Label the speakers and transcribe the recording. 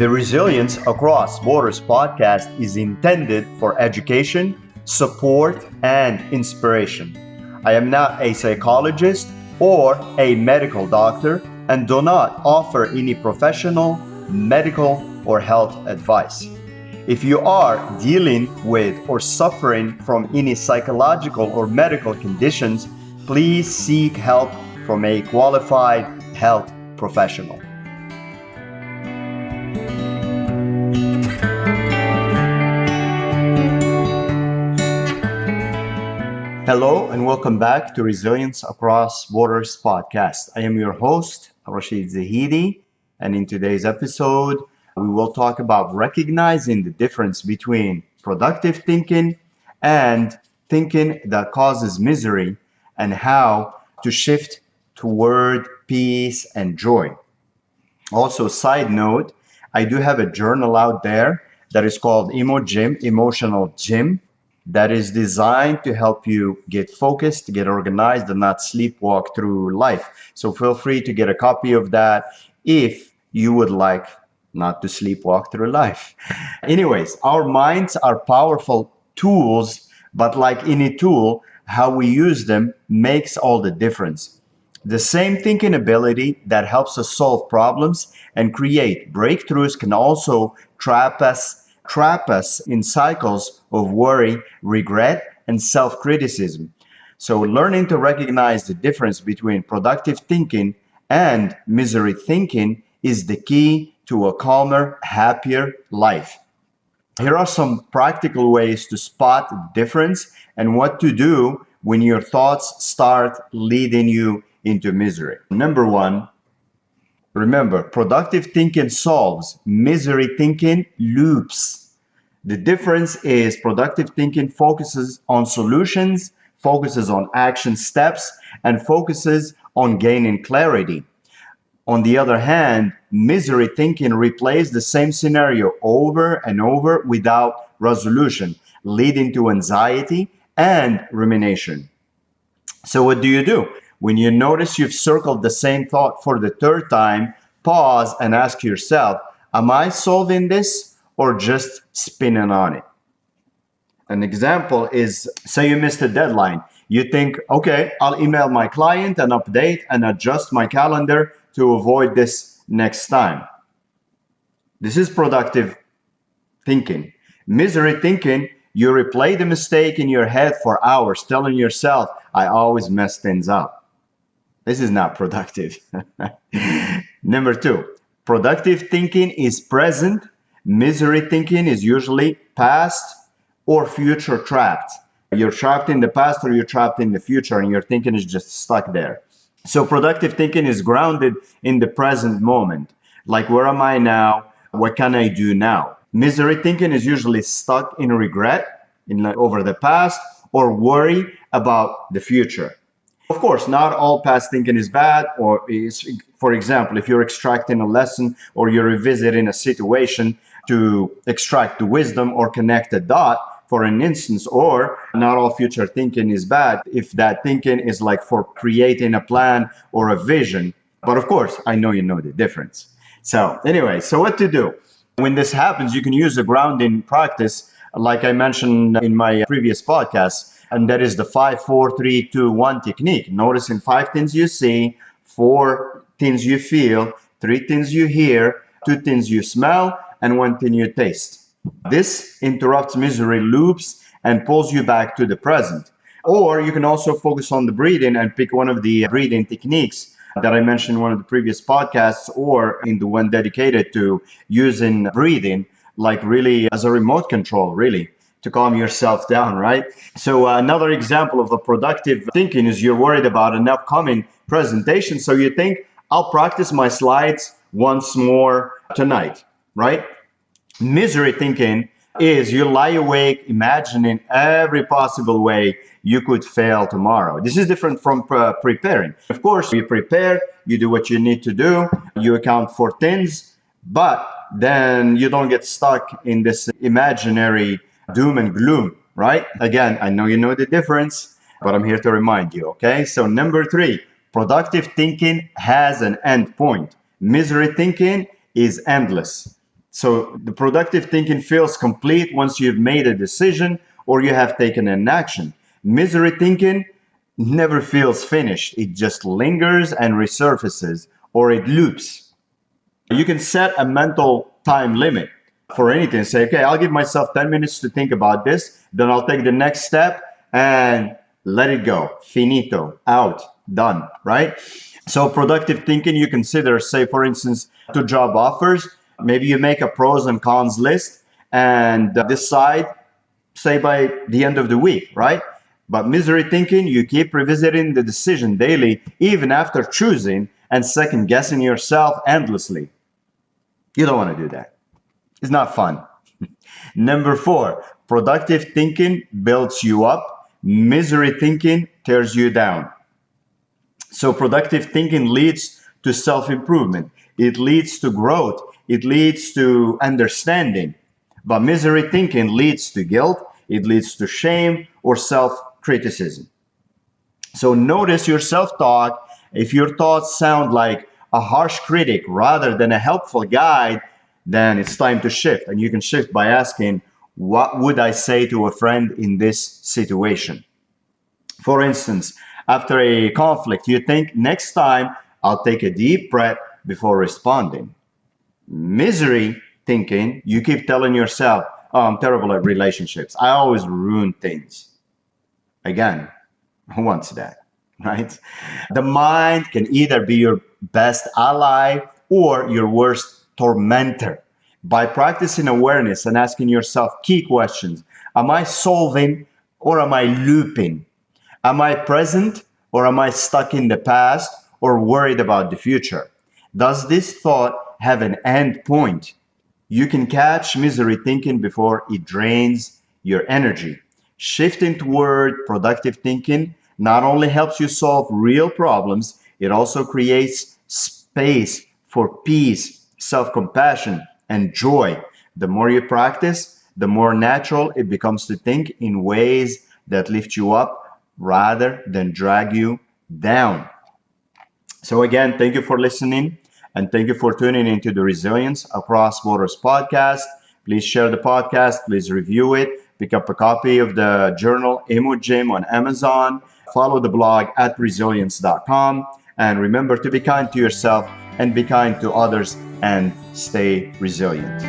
Speaker 1: The Resilience Across Borders podcast is intended for education, support, and inspiration. I am not a psychologist or a medical doctor and do not offer any professional, medical, or health advice. If you are dealing with or suffering from any psychological or medical conditions, please seek help from a qualified health professional. Hello and welcome back to Resilience Across Borders podcast. I am your host, Rashid, and in today's episode, we will talk about recognizing the difference between productive thinking and thinking that causes misery and how to shift toward peace and joy. Also, side note, I do have a journal out there that is called Emotional Gym, that is designed to help you get focused, get organized, and not sleepwalk through life. So feel free to get a copy of that if you would like not to sleepwalk through life. Anyways, our minds are powerful tools, but like any tool, how we use them makes all the difference. The same thinking ability that helps us solve problems and create breakthroughs can also trap us in cycles of worry, regret, and self-criticism. So learning to recognize the difference between productive thinking and misery thinking is the key to a calmer, happier life. Here are some practical ways to spot the difference and what to do when your thoughts start leading you into misery. Number one, remember, productive thinking solves, misery thinking loops. The difference is productive thinking focuses on solutions, focuses on action steps, and focuses on gaining clarity. On the other hand, misery thinking replays the same scenario over and over without resolution, leading to anxiety and rumination. So what do? When you notice you've circled the same thought for the third time, pause and ask yourself, am I solving this or just spinning on it? An example is, say you missed a deadline. You think, okay, I'll email my client and update and adjust my calendar to avoid this next time. This is productive thinking. Misery thinking, you replay the mistake in your head for hours, telling yourself, I always mess things up. This is not productive. Number two, productive thinking is present. Misery thinking is usually past or future trapped. You're trapped in the past or you're trapped in the future and your thinking is just stuck there. So productive thinking is grounded in the present moment. Like, where am I now? What can I do now? Misery thinking is usually stuck in regret over the past or worry about the future. Of course, not all past thinking is bad, for example, if you're extracting a lesson or you're revisiting a situation to extract the wisdom or connect a dot, for an instance, or not all future thinking is bad if that thinking is like for creating a plan or a vision. But of course, I know you know the difference. So anyway, so what to do? When this happens, you can use a grounding practice, like I mentioned in my previous podcast. And that is the 5, 4, 3, 2, 1 technique. Noticing 5 things you see, 4 things you feel, 3 things you hear, 2 things you smell, and 1 thing you taste. This interrupts misery loops and pulls you back to the present. Or you can also focus on the breathing and pick one of the breathing techniques that I mentioned in one of the previous podcasts or in the one dedicated to using breathing, like really as a remote control, really, to calm yourself down, right? So another example of a productive thinking is you're worried about an upcoming presentation. So you think, I'll practice my slides once more tonight, right? Misery thinking is you lie awake imagining every possible way you could fail tomorrow. This is different from preparing. Of course, you prepare, you do what you need to do, you account for things, but then you don't get stuck in this imaginary doom and gloom, right? Again, I know you know the difference, but I'm here to remind you, okay? So number 3, productive thinking has an end point. Misery thinking is endless. So the productive thinking feels complete once you've made a decision or you have taken an action. Misery thinking never feels finished. It just lingers and resurfaces, or it loops. You can set a mental time limit for anything. Say, okay, I'll give myself 10 minutes to think about this, then I'll take the next step and let it go. Finito, out, done, right? So productive thinking, you consider, say, for instance, two job offers. Maybe you make a pros and cons list and decide, say, by the end of the week, right? But misery thinking, you keep revisiting the decision daily, even after choosing, and second guessing yourself endlessly. You don't want to do that. It's not fun. Number 4, productive thinking builds you up. Misery thinking tears you down. So productive thinking leads to self-improvement. It leads to growth. It leads to understanding. But misery thinking leads to guilt. It leads to shame or self-criticism. So notice your self-talk. If your thoughts sound like a harsh critic rather than a helpful guide, then it's time to shift. And you can shift by asking, what would I say to a friend in this situation? For instance, after a conflict, you think, next time I'll take a deep breath before responding. Misery thinking, you keep telling yourself, oh, I'm terrible at relationships. I always ruin things. Again, who wants that, right? The mind can either be your best ally or your worst tormentor. By practicing awareness and asking yourself key questions, am I solving or am I looping? Am I present or am I stuck in the past or worried about the future? Does this thought have an end point? You can catch misery thinking before it drains your energy. Shifting toward productive thinking not only helps you solve real problems, it also creates space for peace, self-compassion, and joy. The more you practice, the more natural it becomes to think in ways that lift you up rather than drag you down. So again, thank you for listening and thank you for tuning into the Resilience Across Borders podcast. Please share the podcast. Please review it. Pick up a copy of the journal Emojim on Amazon. Follow the blog at resilience.com. And remember to be kind to yourself and be kind to others and stay resilient.